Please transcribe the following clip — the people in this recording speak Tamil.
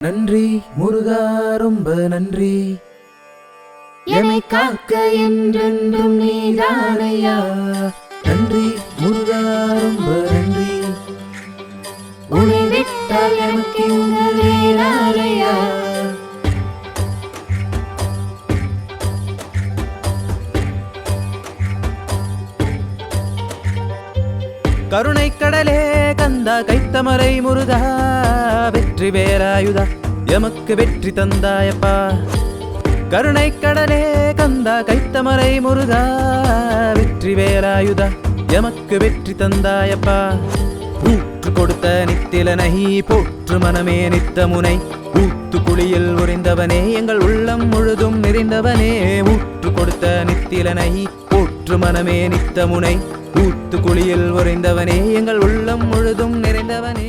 நன்றி முருகா, ரொம்ப நன்றி. என்னை காக்க என்றென்றும் நீதானையா. நன்றி முருகா, ரொம்ப நன்றி. உன்னை விட்டால் எனக்கு இங்கு வேறாரையா. கருணை கடலே கந்தா, கைத்தமரை முருகா, வெற்றி வேலாயுதா, எமக்கு வெற்றி தந்தாயப்பா. கருணை கடலே கந்தா, கைத்தமரை முருகா, வெற்றி வேலாயுதா, எமக்கு வெற்றி தந்தாயப்பா. ஊற்று கொடுத்த நித்திலனை போற்று மனமே நித்தமுனை, ஊத்து குளியில் உறைந்தவனே எங்கள் உள்ளம் முழுதும் நிறைந்தவனே. ஊற்று கொடுத்த நித்திலனை போற்று மனமே நித்தமுனை, ஊத்து குளியில் உறைந்தவனே எங்கள் உள்ளம் முழுதும் நிறைந்தவனே.